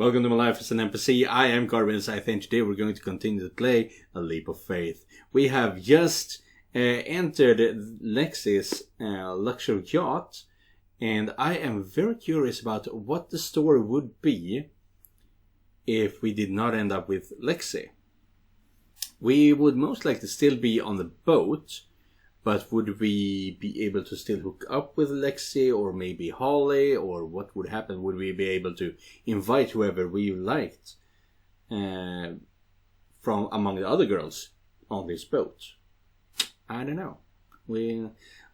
Welcome to my life as an NPC. I am Carbon Scythe, and today we're going to continue to play A Leap of Faith. We have just entered Lexi's luxury yacht, and I am very curious about what the story would be if we did not end up with Lexi. We would most likely still be on the boat, but would we be able to still hook up with Lexi or maybe Holly, or what would happen? Would we be able to invite whoever we liked from among the other girls on this boat? I don't know.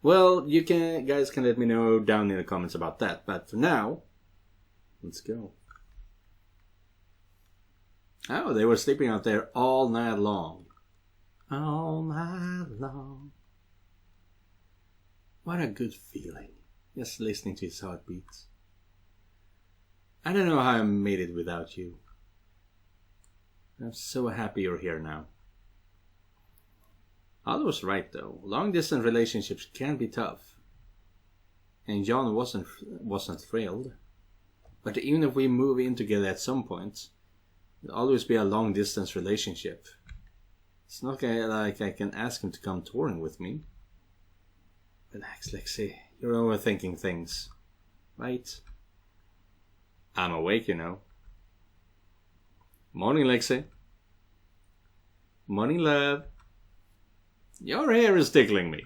Well, you guys can let me know down in the comments about that. But for now, let's go. Oh, they were sleeping out there all night long. All night long. What a good feeling, just listening to his heartbeats. I don't know how I made it without you. I'm so happy you're here now. Aldo was right though. Long-distance relationships can be tough. And John wasn't thrilled. But even if we move in together at some point, it'll always be a long-distance relationship. It's not like I can ask him to come touring with me. Relax, Lexi. You're overthinking things. Right? I'm awake, you know. Morning, Lexi. Morning, love. Your hair is tickling me.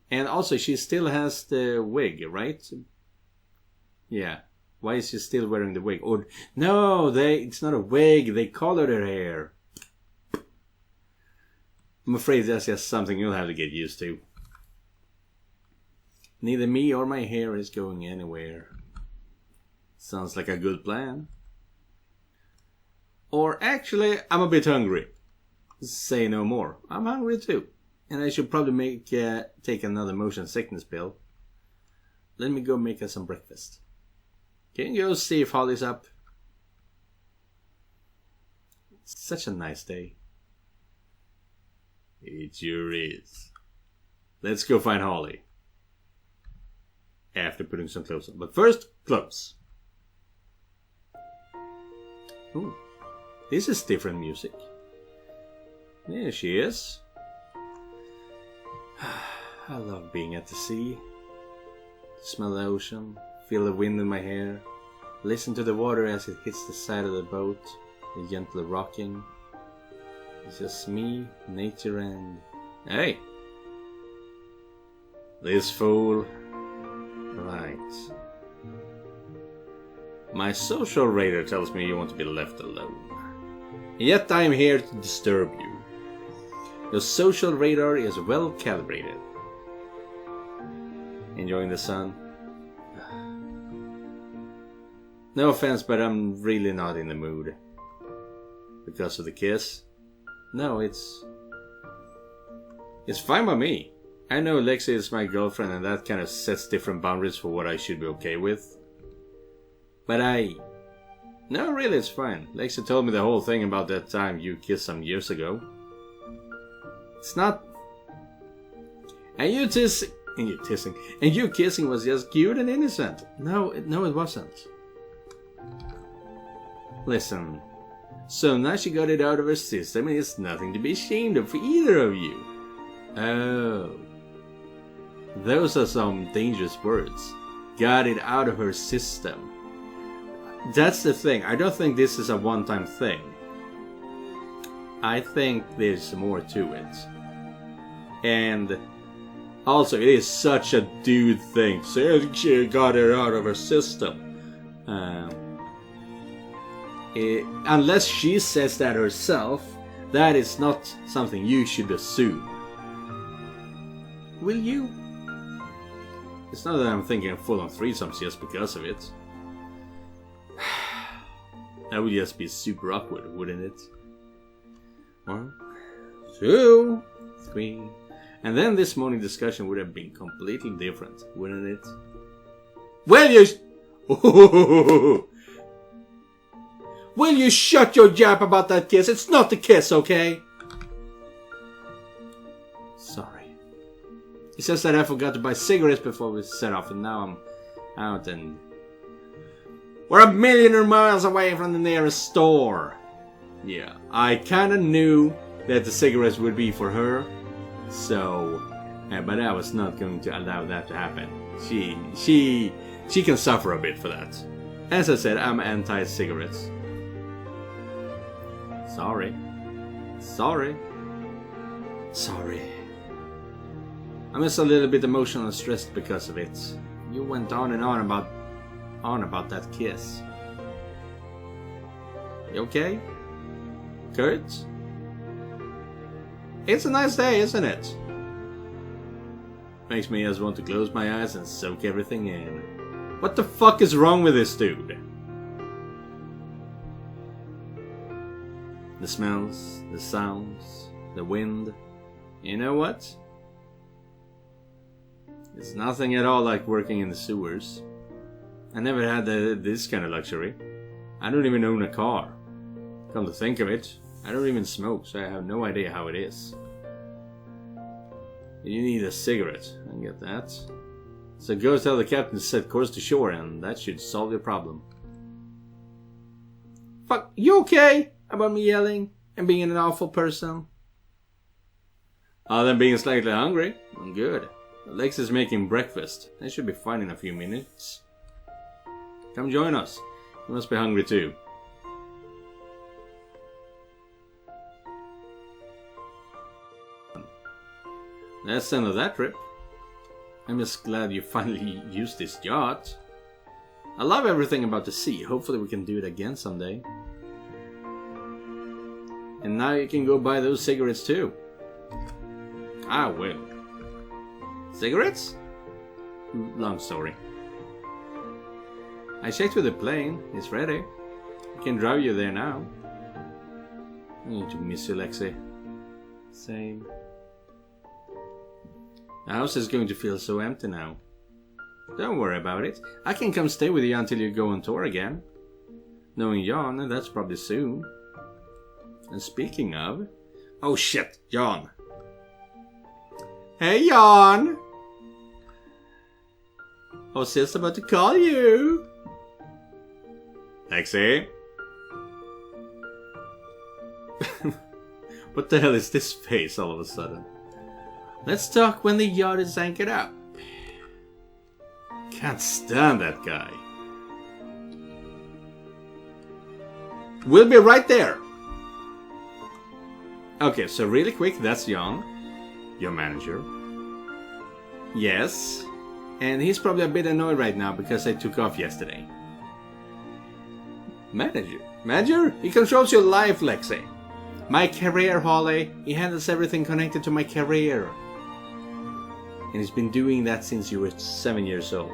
And also, she still has the wig, right? Yeah. Why is she still wearing the wig? Or no, it's not a wig. They colored her hair. I'm afraid that's just something you'll have to get used to. Neither me or my hair is going anywhere. Sounds like a good plan. Or actually, I'm a bit hungry. Say no more. I'm hungry too. And I should probably take another motion sickness pill. Let me go make us some breakfast. Can you go see if Holly's up? It's such a nice day. It sure is. Let's go find Holly. After putting some clothes on. But first, clothes. Ooh, this is different music. There she is. I love being at the sea. Smell the ocean. Feel the wind in my hair. Listen to the water as it hits the side of the boat. The gentle rocking. It's just me, nature, and... Hey! This fool. Right. My social radar tells me you want to be left alone. Yet I am here to disturb you. Your social radar is well calibrated. Enjoying the sun? No offense, but I'm really not in the mood. Because of the kiss? No, it's fine by me. I know Lexi is my girlfriend and that kind of sets different boundaries for what I should be okay with. But no, really, it's fine. Lexi told me the whole thing about that time you kissed some years ago. It's not... And you kissing was just cute and innocent. No, it wasn't. Listen... So now she got it out of her system and it's nothing to be ashamed of for either of you. Oh. Those are some dangerous words. Got it out of her system. That's the thing. I don't think this is a one-time thing. I think there's more to it. And also it is such a dude thing. So she got it out of her system. Unless she says that herself, that is not something you should assume. Will you? It's not that I'm thinking of full-on threesomes just because of it. That would just be super awkward, wouldn't it? 1, 2, 3. And then this morning discussion would have been completely different, wouldn't it? Well, Will you shut your jap about that kiss? It's not the kiss, okay? Sorry. It's just that I forgot to buy cigarettes before we set off, and now I'm out and... We're a million miles away from the nearest store. Yeah, I kinda knew that the cigarettes would be for her. So, but I was not going to allow that to happen. She can suffer a bit for that. As I said, I'm anti-cigarettes. Sorry. I'm just a little bit emotional and stressed because of it. You went on and on about that kiss. You okay? Kurt? It's a nice day, isn't it? Makes me just want to close my eyes and soak everything in. What the fuck is wrong with this dude? The smells, the sounds, the wind. You know what? It's nothing at all like working in the sewers. I never had this kind of luxury. I don't even own a car. Come to think of it, I don't even smoke, so I have no idea how it is. You need a cigarette, I get that. So go tell the captain to set course to shore and that should solve your problem. Fuck, you okay about me yelling and being an awful person? Other than being slightly hungry, I'm good. Lex is making breakfast. I should be fine in a few minutes. Come join us. You must be hungry too. That's the end of that trip. I'm just glad you finally used this yacht. I love everything about the sea. Hopefully we can do it again someday. And now you can go buy those cigarettes too. I will. Cigarettes? Long story. I checked with the plane. It's ready. I can drive you there now. I need to miss you, Lexi. Same. The house is going to feel so empty now. Don't worry about it. I can come stay with you until you go on tour again. Knowing Jan, that's probably soon. And speaking of... Oh shit, Jan. Hey Jan! I was just about to call you. Lexi? What the hell is this face all of a sudden? Let's talk when the yacht is anchored up. Can't stand that guy. We'll be right there. Okay, so really quick, that's Jan, your manager. Yes, and he's probably a bit annoyed right now because I took off yesterday. Manager? Manager? He controls your life, Lexi. My career, Holly. He handles everything connected to my career. And he's been doing that since you were 7 years old.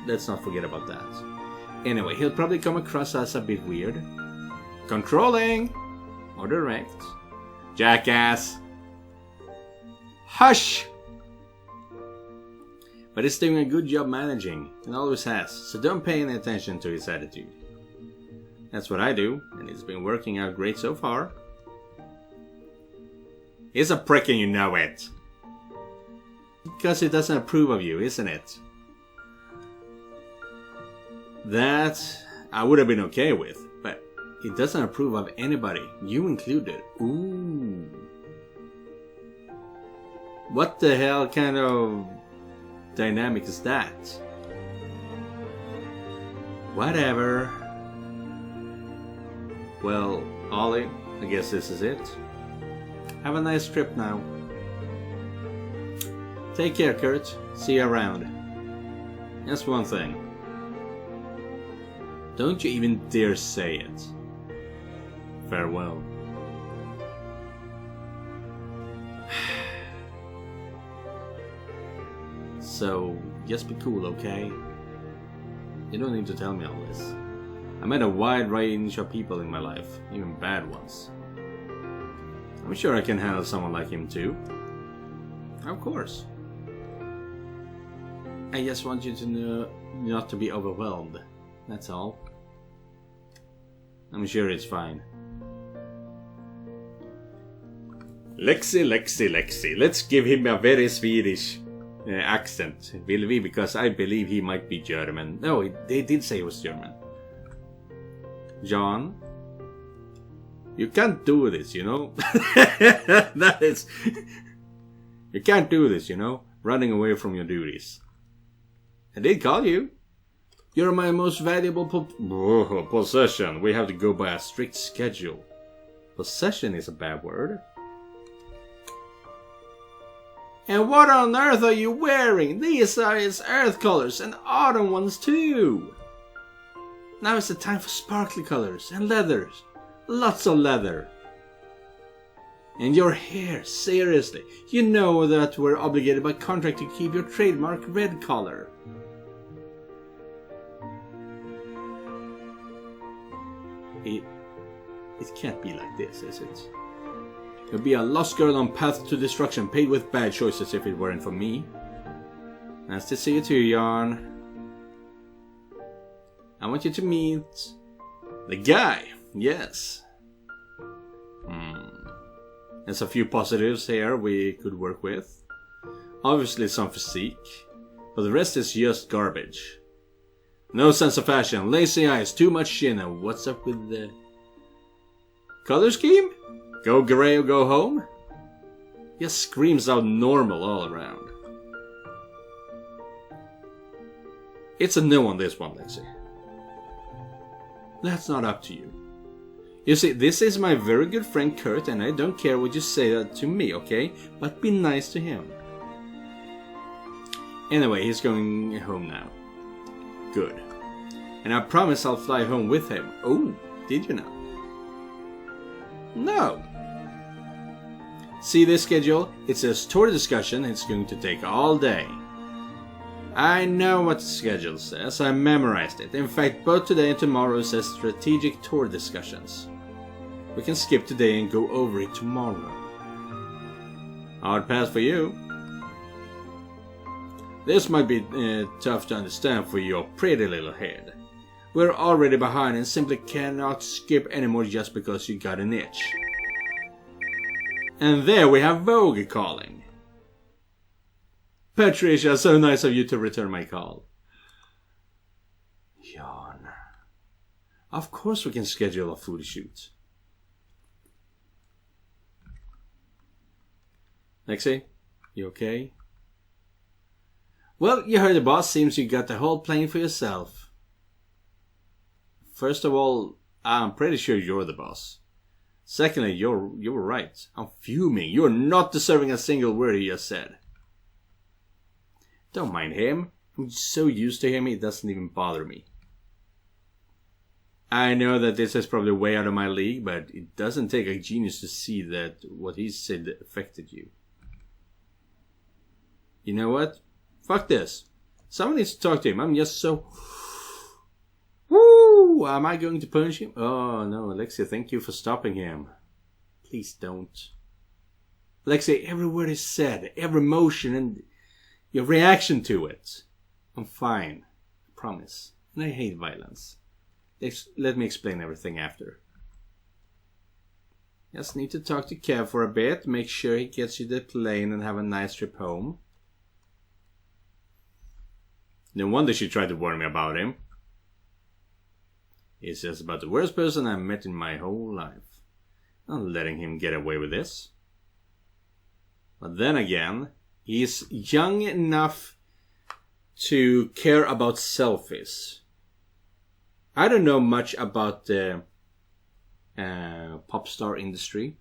Let's not forget about that. Anyway, he'll probably come across as a bit weird. Controlling! Or direct. Jackass! Hush! But he's doing a good job managing, and always has, so don't pay any attention to his attitude. That's what I do, and it's been working out great so far. He's a prick and you know it. Because he doesn't approve of you, isn't it? That I would have been okay with, but he doesn't approve of anybody, you included. Ooh. What the hell kind of dynamic is that? Whatever. Well, Ollie, I guess this is it. Have a nice trip now. Take care, Kurt. See you around. Just one thing. Don't you even dare say it. Farewell. So, just be cool, okay? You don't need to tell me all this. I met a wide range of people in my life, even bad ones. I'm sure I can handle someone like him too. Of course. I just want you to know not to be overwhelmed. That's all. I'm sure it's fine. Lexi. Let's give him a very Swedish accent, will we? Because I believe he might be German. No, they did say he was German. John. You can't do this, you know? That is... You can't do this, you know? Running away from your duties. I did call you. You're my most valuable possession. We have to go by a strict schedule. Possession is a bad word. And what on earth are you wearing? These are his earth colors and autumn ones too. Now is the time for sparkly colors and leathers. Lots of leather. And your hair, seriously. You know that we're obligated by contract to keep your trademark red color. It can't be like this, is it? You'll be a lost girl on path to destruction, paid with bad choices if it weren't for me. Nice to see you too, Yarn. I want you to meet the guy. Yes. There's a few positives here we could work with. Obviously some physique, but the rest is just garbage. No sense of fashion, lazy eyes, too much chin, and what's up with the color scheme? Go grey or go home? Just screams out normal all around. It's a no on this one, Lexi. That's not up to you. You see, this is my very good friend Kurt, and I don't care what you say to me, okay? But be nice to him. Anyway, he's going home now. Good. And I promise I'll fly home with him. Oh, did you know? No. See this schedule? It says tour discussion. It's going to take all day. I know what the schedule says. I memorized it. In fact, both today and tomorrow says strategic tour discussions. We can skip today and go over it tomorrow. Hard pass for you. This might be tough to understand for your pretty little head. We're already behind and simply cannot skip anymore just because you got an itch. And there we have Vogue calling. Patricia, so nice of you to return my call. Yawn. Of course we can schedule a photo shoot. Lexi, you okay? Well, you heard the boss. Seems you got the whole plane for yourself. First of all, I'm pretty sure you're the boss. Secondly, you were right. I'm fuming. You're not deserving a single word he just said. Don't mind him. I'm so used to him, it doesn't even bother me. I know that this is probably way out of my league, but it doesn't take a genius to see that what he said affected you. You know what? Fuck this. Someone needs to talk to him. I'm just so... Woo! Am I going to punish him? Oh no, Alexia, thank you for stopping him. Please don't. Alexia, every word is said, every motion and your reaction to it. I'm fine. I promise. And I hate violence. Let me explain everything after. Just need to talk to Kev for a bit. Make sure he gets you the plane and have a nice trip home. No wonder she tried to warn me about him. He's just about the worst person I've met in my whole life. I'm letting him get away with this. But then again, he's young enough to care about selfies. I don't know much about the pop star industry,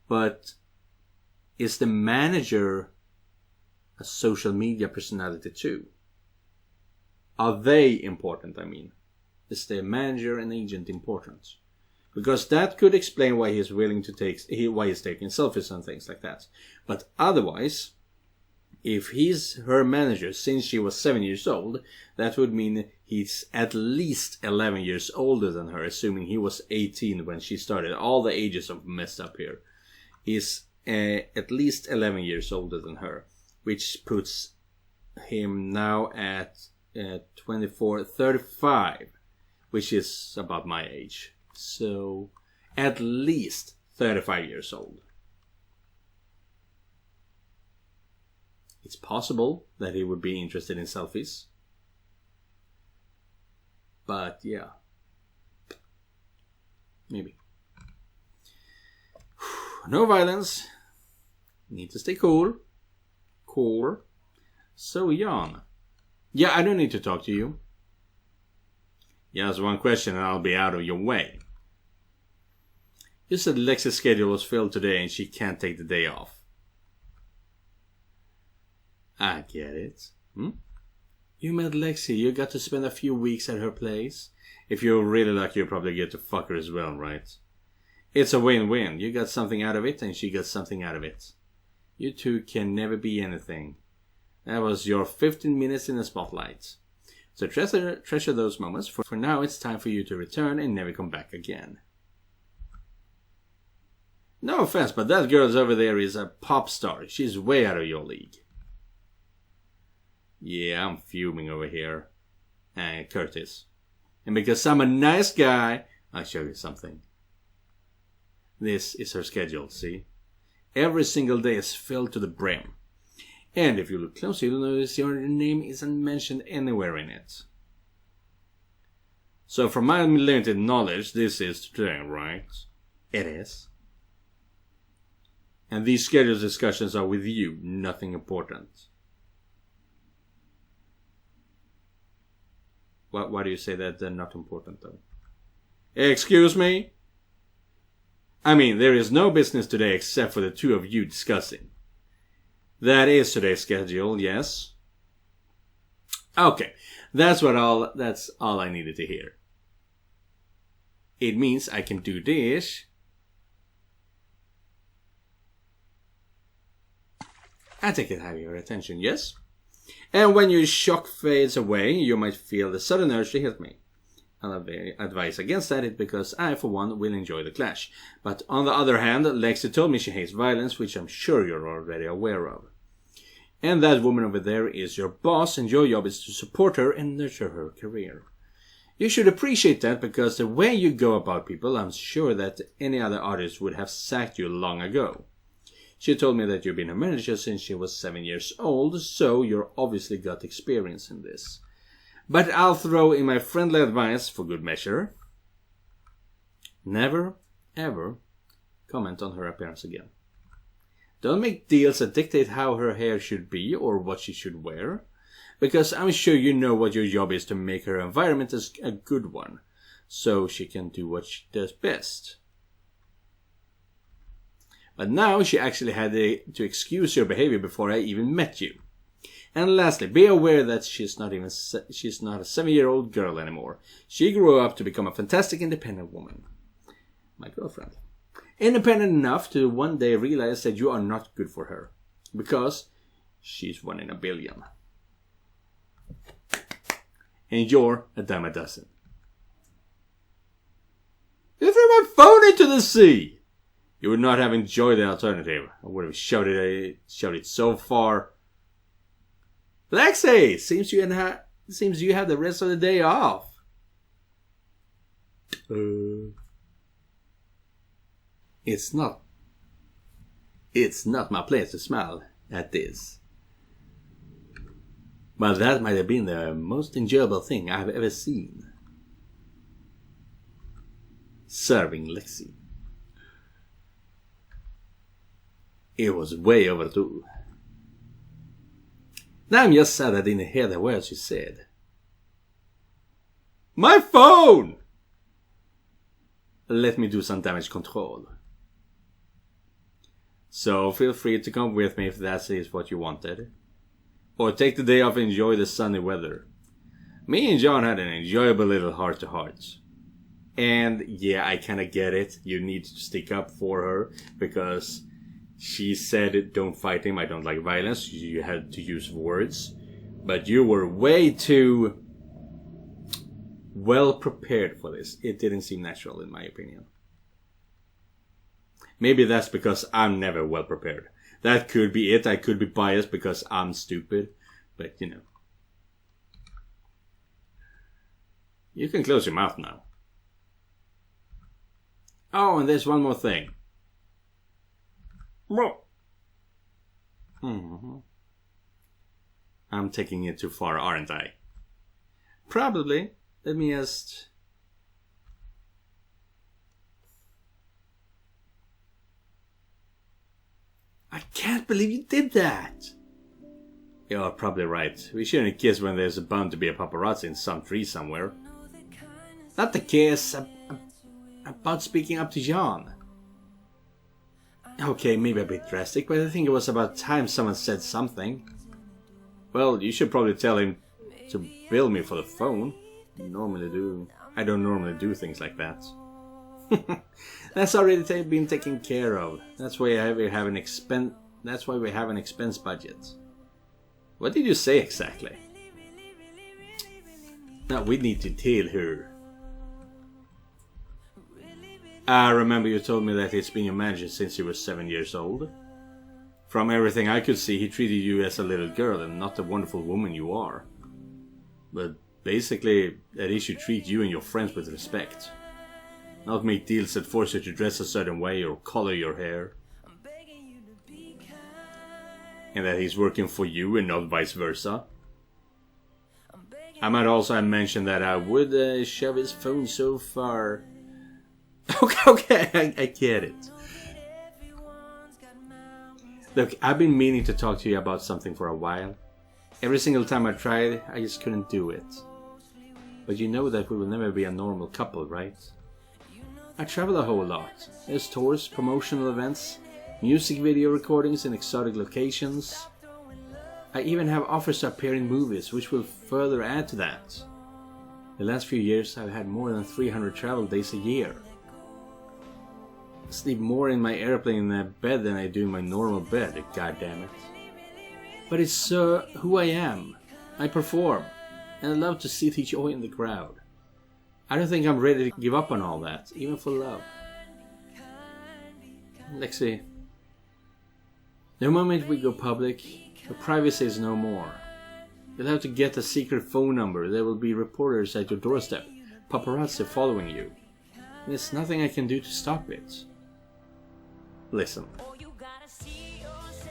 but is the manager a social media personality too? Are they important, I mean? Is the manager and agent important? Because that could explain why he's willing to why he's taking selfies and things like that. But otherwise, if he's her manager since she was 7 years old, that would mean he's at least 11 years older than her, assuming he was 18 when she started. All the ages are messed up here. He's at least 11 years older than her, which puts him now at 24, 35, which is about my age. So, at least 35 years old. It's possible that he would be interested in selfies. But, yeah. Maybe. No violence. Need to stay cool. Cool. So, Jan. Yeah, I don't need to talk to you. Just one question and I'll be out of your way. You said Lexi's schedule was filled today and she can't take the day off. I get it. You met Lexi, you got to spend a few weeks at her place. If you're really lucky, you'll probably get to fuck her as well, right? It's a win-win. You got something out of it and she got something out of it. You two can never be anything. That was your 15 minutes in the spotlight. So treasure those moments. For now, it's time for you to return and never come back again. No offense, but that girl over there is a pop star. She's way out of your league. Yeah, I'm fuming over here. Curtis. And because I'm a nice guy, I'll show you something. This is her schedule, see? Every single day is filled to the brim. And if you look closely, you'll notice your name isn't mentioned anywhere in it. So from my limited knowledge, this is today, right? It is. And these scheduled discussions are with you, nothing important. Why do you say that they're not important, though? Excuse me? I mean, there is no business today except for the two of you discussing. That is today's schedule, yes? Okay, that's all I needed to hear. It means I can do this. I take it have your attention, yes? And when your shock fades away, you might feel the sudden urge to hit me. I'll advise against that because I, for one, will enjoy the clash. But on the other hand, Lexi told me she hates violence, which I'm sure you're already aware of. And that woman over there is your boss, and your job is to support her and nurture her career. You should appreciate that because the way you go about people, I'm sure that any other artist would have sacked you long ago. She told me that you've been a manager since she was 7 years old, so you're obviously got experience in this. But I'll throw in my friendly advice for good measure. Never, ever comment on her appearance again. Don't make deals that dictate how her hair should be or what she should wear, because I'm sure you know what your job is to make her environment a good one, so she can do what she does best. But now she actually had to excuse your behavior before I even met you. And lastly, be aware that she's not a 7-year-old girl anymore. She grew up to become a fantastic independent woman. My girlfriend. Independent enough to one day realize that you are not good for her. Because she's 1 in a billion. And you're a dime a dozen. You threw my phone into the sea! You would not have enjoyed the alternative. I would have shouted it so far. Lexi, seems you have the rest of the day off. It's not my place to smile at this. But that might have been the most enjoyable thing I've ever seen. Serving Lexi. It was way overdue. Now I'm just sad I didn't hear the words you said. My phone! Let me do some damage control. So feel free to come with me if that is what you wanted. Or take the day off and enjoy the sunny weather. Me and John had an enjoyable little heart-to-heart. And yeah, I kinda get it. You need to stick up for her because she said, don't fight him, I don't like violence. You had to use words. But you were way too well prepared for this. It didn't seem natural in my opinion. Maybe that's because I'm never well prepared. That could be it. I could be biased because I'm stupid. But, you know. You can close your mouth now. Oh, and there's one more thing. Mm-hmm. I'm taking it too far, aren't I? Probably. Let me just... I can't believe you did that! You're probably right. We shouldn't kiss when there's bound to be a paparazzi in some tree somewhere. Not the kiss. About speaking up to Jan. Okay, maybe a bit drastic, but I think it was about time someone said something. Well, you should probably tell him to bill me for the phone. I don't normally do things like that. That's already been taken care of. That's why we have an expense budget. What did you say exactly? Now we need to tell her. I remember you told me that he's been your manager since you were 7 years old. From everything I could see, he treated you as a little girl and not the wonderful woman you are. But basically, that he should treat you and your friends with respect. Not make deals that force you to dress a certain way or color your hair. And that he's working for you and not vice versa. I might also mention that I would shove his phone so far. Okay, I get it. Look, I've been meaning to talk to you about something for a while. Every single time I tried, I just couldn't do it. But you know that we will never be a normal couple, right? I travel a whole lot. There's tours, promotional events, music video recordings in exotic locations. I even have offers to appear in movies, which will further add to that. The last few years I've had more than 300 travel days a year. I sleep more in my airplane bed than I do in my normal bed, goddammit. But it's who I am. I perform, and I love to see the joy in the crowd. I don't think I'm ready to give up on all that, even for love. Lexi, the moment we go public, the privacy is no more. You'll have to get a secret phone number. There will be reporters at your doorstep, paparazzi following you. There's nothing I can do to stop it. Listen.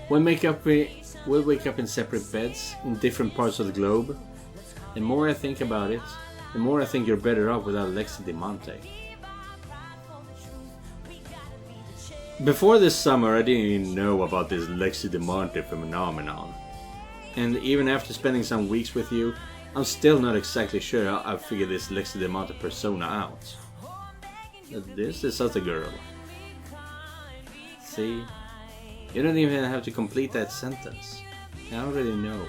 We'll wake up in separate beds in different parts of the globe. The more I think about it, the more I think you're better off without Dimatéa. Before this summer, I didn't even know about this Dimatéa phenomenon. And even after spending some weeks with you, I'm still not exactly sure how I figured this Dimatéa persona out. This is such a girl. See? You don't even have to complete that sentence. I already know.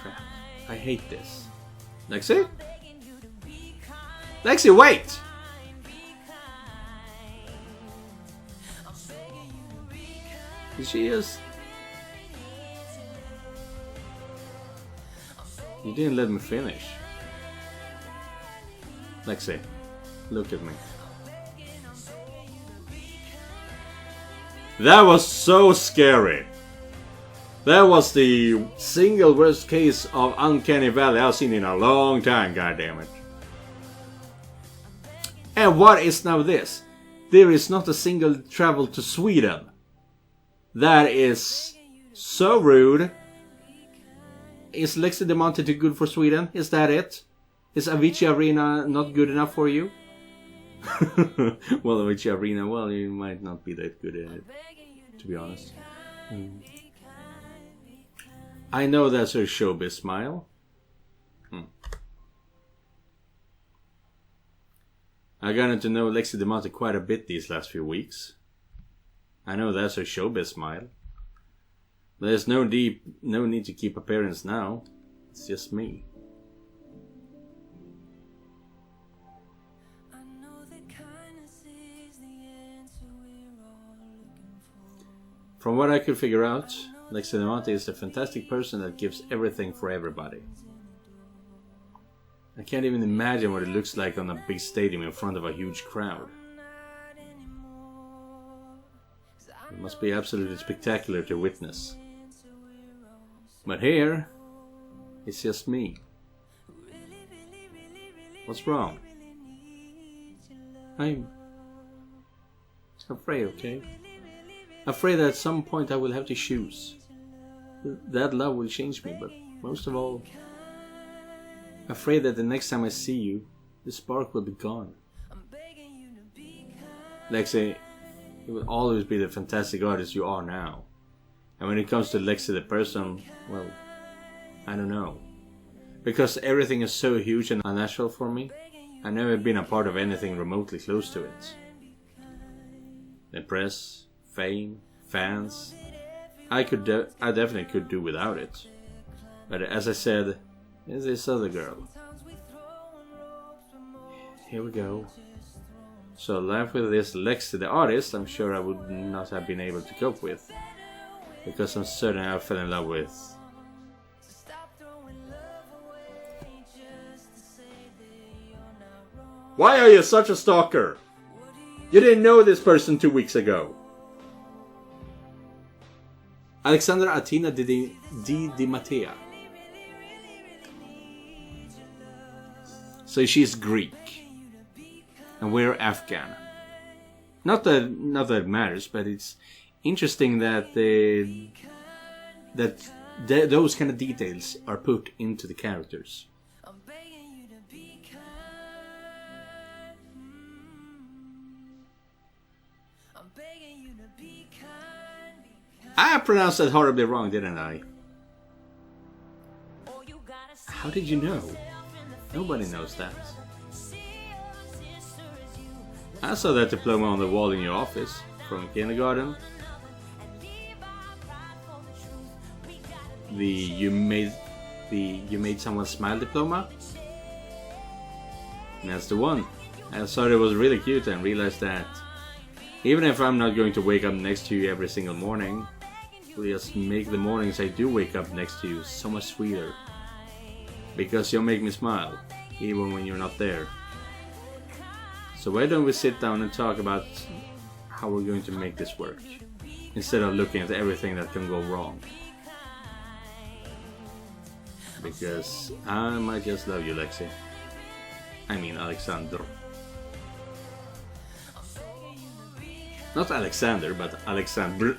Crap. I hate this. Lexi? Lexi, wait! She is... You didn't let me finish. Lexi, look at me. That was so scary. That was the single worst case of Uncanny Valley I've seen in a long time, goddammit. And what is now this? There is not a single travel to Sweden. That is so rude. Is Dimatéa too good for Sweden? Is that it? Is Avicii Arena not good enough for you? Well, Avicii Arena, well, you might not be that good at it, to be honest. I know that's her showbiz smile. I gotten to know Dimatéa quite a bit these last few weeks. I know that's her showbiz smile. There's no need to keep appearance now. It's just me. From what I could figure out, Dimatéa is a fantastic person that gives everything for everybody. I can't even imagine what it looks like on a big stadium in front of a huge crowd. It must be absolutely spectacular to witness. But here, it's just me. What's wrong? I'm afraid, okay? Afraid that at some point I will have to choose. That love will change me, but most of all, afraid that the next time I see you, the spark will be gone. Lexi, You will always be the fantastic artist you are now. And when it comes to Lexi the person, well, I don't know. Because everything is so huge and unnatural for me, I've never been a part of anything remotely close to it. The press, fame, fans, I definitely could do without it. But as I said, there's this other girl. Here we go. So life with this Lexi the artist, I'm sure I would not have been able to cope with. Because I'm certain I fell in love with. Why are you such a stalker? You didn't know this person 2 weeks ago. Alexandra Athena di Dimatéa. So she's Greek. And we're Afghan. Not that it matters, but it's interesting that those kind of details are put into the characters. I pronounced that horribly wrong, didn't I? How did you know? Nobody knows that. I saw that diploma on the wall in your office from kindergarten. The you made someone smile diploma. And that's the one. I thought it was really cute and realized that even if I'm not going to wake up next to you every single morning, we just make the mornings I do wake up next to you so much sweeter. Because you'll make me smile, even when you're not there. So why don't we sit down and talk about how we're going to make this work, instead of looking at everything that can go wrong. Because I might just love you, Lexi. I mean Alexandra. Not Alexander, but Alexandra.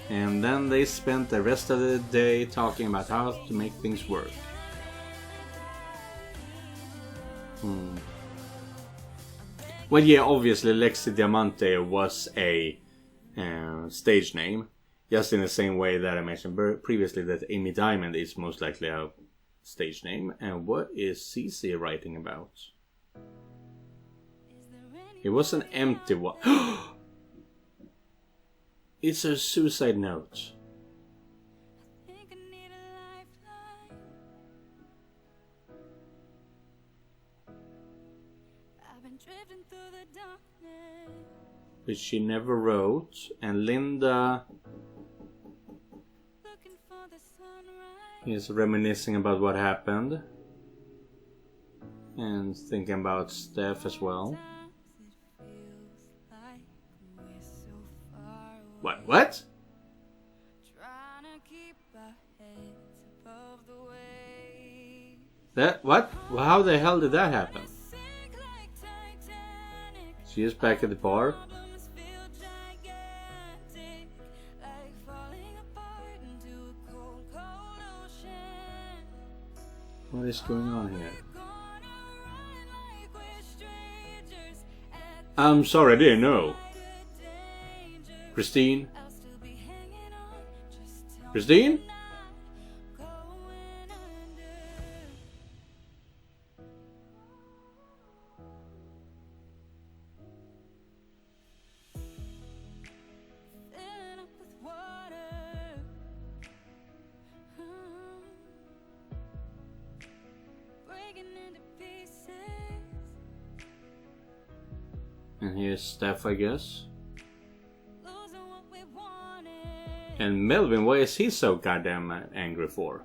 And then they spent the rest of the day talking about how to make things work. Well, yeah, obviously Lexi Dimatéa was a stage name. Just in the same way that I mentioned previously that Amy Diamond is most likely a stage name. And what is Scythe writing about? It was an empty one. It's a suicide note. Which she never wrote, and Linda is reminiscing about what happened and thinking about Steph as well. What? That what? Well, how the hell did that happen? She is back at the bar. What is going on here? I'm sorry, I didn't know. Christine? Christine? And here's Steph, I guess. And Melvin, why is he so goddamn angry for?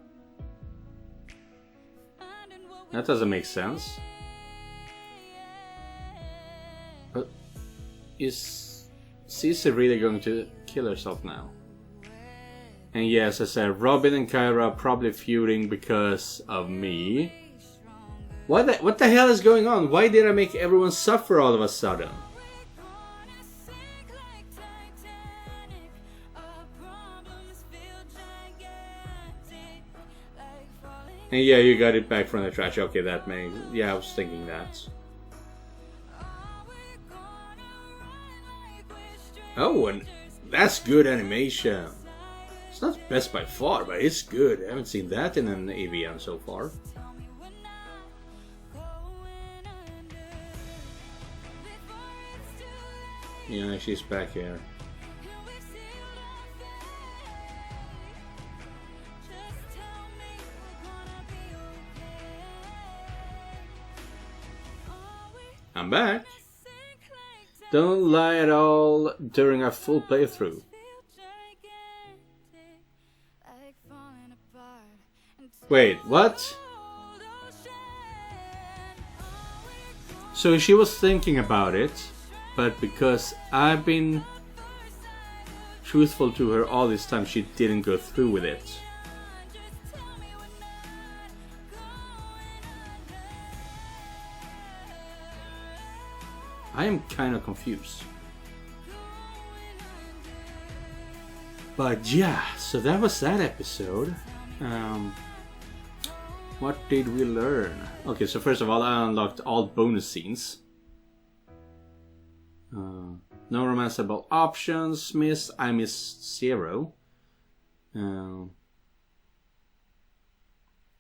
That doesn't make sense. But is Scythe really going to kill herself now? And yes, as I said, Robin and Kyra are probably feuding because of me. What the hell is going on? Why did I make everyone suffer all of a sudden? And yeah, you got it back from the trash. Okay, that makes... Yeah, I was thinking that. Oh, and that's good animation. It's not best by far, but it's good. I haven't seen that in an AVN so far. Yeah, she's back here. I'm back. Don't lie at all during a full playthrough. Wait, what? So she was thinking about it, but because I've been truthful to her all this time, she didn't go through with it. I am kind of confused. But yeah, so that was that episode. What did we learn? Okay, so first of all, I unlocked all bonus scenes. No romanceable options missed. I missed 0. And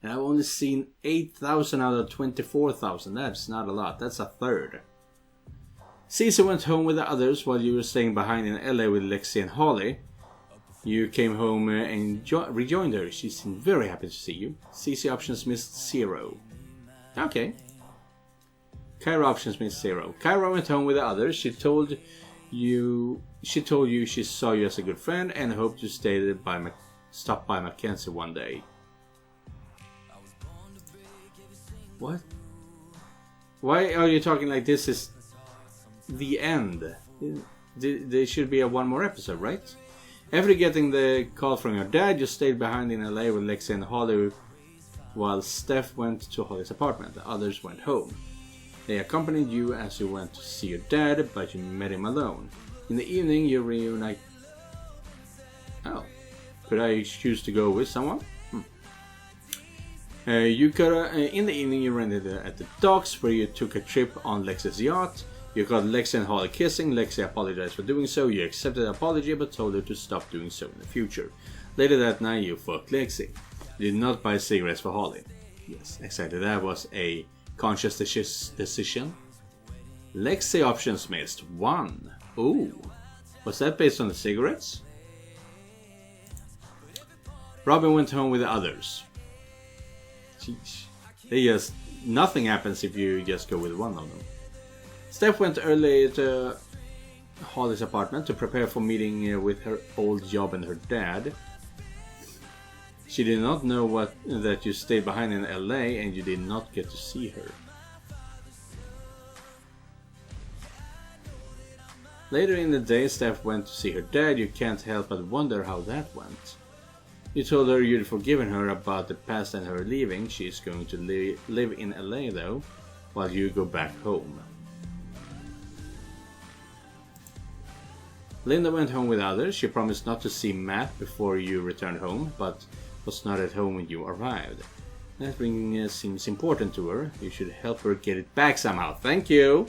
I've only seen 8,000 out of 24,000. That's not a lot. That's a third. Scythe went home with the others while you were staying behind in LA with Lexi and Holly. You came home and rejoined her. She seemed very happy to see you. CC options missed 0. Okay. Kyra options missed 0. Kyra went home with the others. She told you she saw you as a good friend and hoped to stop by Mackenzie one day. What? Why are you talking like this is the end? There should be one more episode, right? After getting the call from your dad, you stayed behind in LA with Lexi and Holly while Steph went to Holly's apartment. The others went home. They accompanied you as you went to see your dad, but you met him alone. In the evening, you reunite... Oh. Could I choose to go with someone? In the evening, you rented at the docks where you took a trip on Lexi's yacht. You caught Lexi and Holly kissing. Lexi apologized for doing so. You accepted the apology but told her to stop doing so in the future. Later that night you fucked Lexi. You did not buy cigarettes for Holly. Yes, exactly. That was a conscious decision. Lexi options missed 1. Ooh. Was that based on the cigarettes? Robin went home with the others. Jeez. Nothing happens if you just go with one of them. Steph went early to Holly's apartment to prepare for meeting with her old job and her dad. She did not know that you stayed behind in LA and you did not get to see her. Later in the day, Steph went to see her dad. You can't help but wonder how that went. You told her you'd forgiven her about the past and her leaving. She's going to live in LA though, while you go back home. Linda went home with others. She promised not to see Matt before you returned home, but was not at home when you arrived. That ring seems important to her. You should help her get it back somehow. Thank you!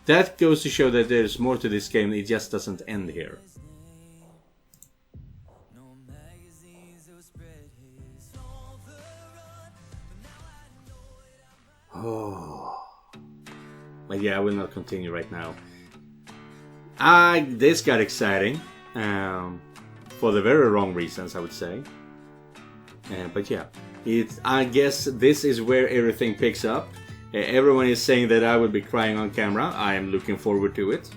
That goes to show that there's more to this game. It just doesn't end here. Oh. But yeah, I will not continue right now. This got exciting. For the very wrong reasons, I would say. But yeah, I guess this is where everything picks up. Everyone is saying that I will be crying on camera. I am looking forward to it.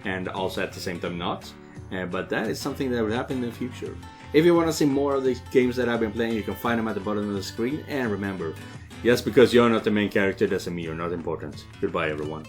And also at the same time not. But that is something that will happen in the future. If you want to see more of the games that I've been playing, you can find them at the bottom of the screen. And remember, just because you're not the main character doesn't mean you're not important. Goodbye everyone.